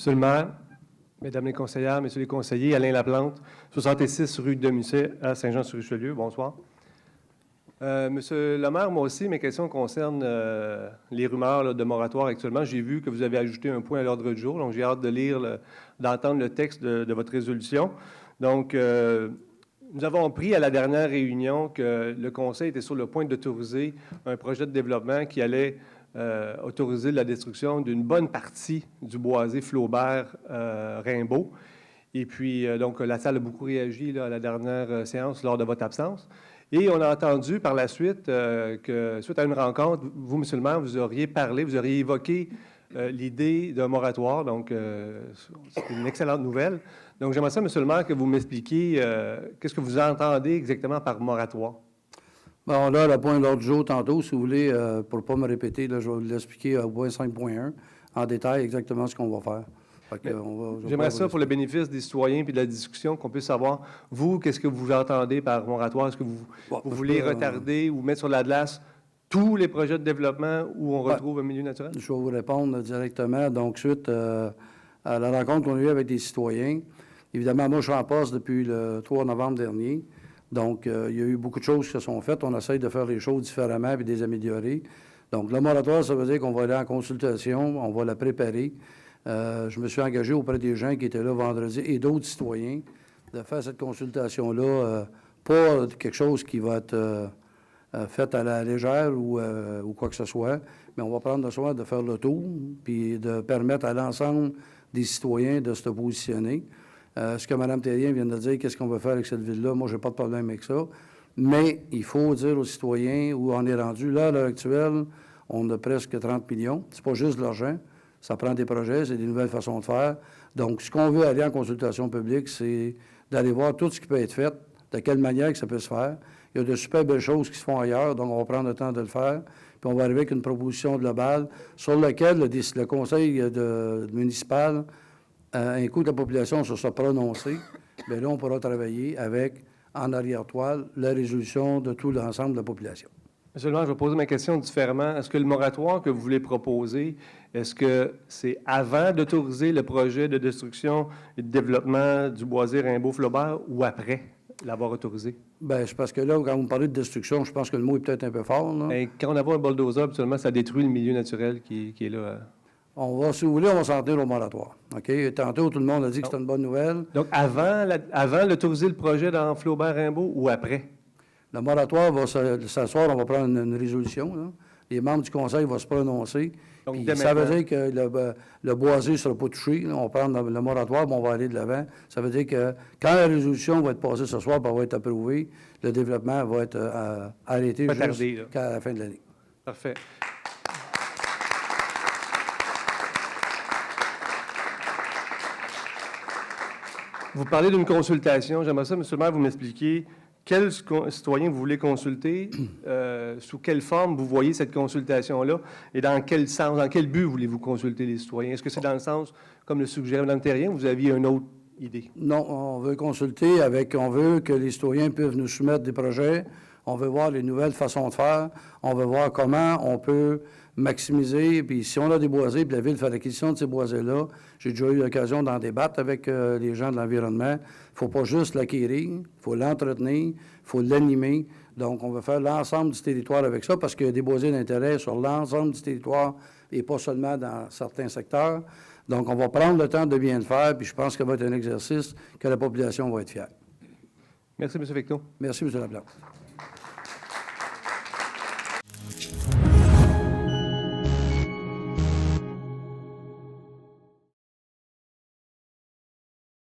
Monsieur le maire, mesdames les conseillères, messieurs les conseillers, Alain Laplante, 66 rue de Musset à Saint-Jean-sur-Richelieu. Bonsoir. Monsieur le maire, moi aussi, mes questions concernent les rumeurs là, de moratoire actuellement. J'ai vu que vous avez ajouté un point à l'ordre du jour, donc j'ai hâte de lire, d'entendre le texte de votre résolution. Donc, nous avons appris à la dernière réunion que le Conseil était sur le point d'autoriser un projet de développement qui allait autoriser la destruction d'une bonne partie du boisé Flaubert-Rimbaud. Et puis, donc, la salle a beaucoup réagi là, à la dernière séance lors de votre absence. Et on a entendu par la suite que, suite à une rencontre, vous, monsieur le maire, vous auriez parlé, vous auriez évoqué l'idée d'un moratoire. Donc, c'est une excellente nouvelle. Donc, j'aimerais ça, monsieur le maire, que vous m'expliquiez qu'est-ce que vous entendez exactement par moratoire. Bon, là, le point de l'ordre du jour, tantôt, si vous voulez, pour ne pas me répéter, là, je vais vous l'expliquer au point 5.1 en détail exactement ce qu'on va faire. J'aimerais ça, pour le bénéfice des citoyens et de la discussion, qu'on puisse savoir, vous, qu'est-ce que vous entendez par moratoire? Est-ce que vous voulez retarder ou mettre sur la glace tous les projets de développement où on retrouve un milieu naturel? Je vais vous répondre directement. Donc, suite à la rencontre qu'on a eue avec des citoyens, évidemment, moi, je suis en poste depuis le 3 novembre dernier. Donc, il y a eu beaucoup de choses qui se sont faites. On essaye de faire les choses différemment et de les améliorer. Donc, le moratoire, ça veut dire qu'on va aller en consultation, on va la préparer. Je me suis engagé auprès des gens qui étaient là vendredi et d'autres citoyens de faire cette consultation-là, pas quelque chose qui va être fait à la légère ou quoi que ce soit, mais on va prendre le soin de faire le tour puis de permettre à l'ensemble des citoyens de se positionner. Ce que Mme Thérien vient de dire, qu'est-ce qu'on veut faire avec cette ville-là, moi, je n'ai pas de problème avec ça. Mais il faut dire aux citoyens où on est rendu. Là, à l'heure actuelle, on a presque 30 millions. C'est pas juste de l'argent. Ça prend des projets, c'est des nouvelles façons de faire. Donc, ce qu'on veut aller en consultation publique, c'est d'aller voir tout ce qui peut être fait, de quelle manière que ça peut se faire. Il y a de super belles choses qui se font ailleurs, donc on va prendre le temps de le faire. Puis on va arriver avec une proposition globale sur laquelle le conseil municipal, un coup de la population se soit prononcé, bien là, on pourra travailler avec, en arrière-toile, la résolution de tout l'ensemble de la population. Monsieur le maire, je vais poser ma question différemment. Est-ce que le moratoire que vous voulez proposer, est-ce que c'est avant d'autoriser le projet de destruction et de développement du boisé Rimbaud-Flaubert ou après l'avoir autorisé? Bien, c'est parce que là, quand vous me parlez de destruction, je pense que le mot est peut-être un peu fort. Là. Bien, quand on a un bulldozer, absolument, ça détruit le milieu naturel qui est là. On va, si vous voulez, on va s'en tenir au moratoire. OK? Tantôt, tout le monde a dit que c'était une bonne nouvelle. Donc, avant d'autoriser le projet dans Flaubert-Rimbaud ou après? Le moratoire va s'asseoir, on va prendre une résolution. Là. Les membres du conseil vont se prononcer. Donc, ça veut dire que le boisé ne sera pas touché. Là. On prend le moratoire, on va aller de l'avant. Ça veut dire que quand la résolution va être passée ce soir, va être approuvée, le développement va être arrêté jusqu'à la fin de l'année. Parfait. Vous parlez d'une consultation. J'aimerais ça, M. le maire, vous m'expliquiez quels citoyens vous voulez consulter, sous quelle forme vous voyez cette consultation-là, et dans quel sens, dans quel but voulez-vous consulter les citoyens? Est-ce que c'est dans le sens, comme le suggérait Mme Thérien, ou vous aviez une autre idée? Non, on veut consulter on veut que les citoyens peuvent nous soumettre des projets, on veut voir les nouvelles façons de faire, on veut voir comment on peut maximiser, puis si on a des boisés, puis la Ville fait l'acquisition de ces boisés-là, j'ai déjà eu l'occasion d'en débattre avec les gens de l'environnement. Il ne faut pas juste l'acquérir, il faut l'entretenir, il faut l'animer. Donc, on veut faire l'ensemble du territoire avec ça, parce qu'il y a des boisés d'intérêt sur l'ensemble du territoire et pas seulement dans certains secteurs. Donc, on va prendre le temps de bien le faire, puis je pense que ça va être un exercice que la population va être fière. Merci, M. Victo. Merci, M. Laplante.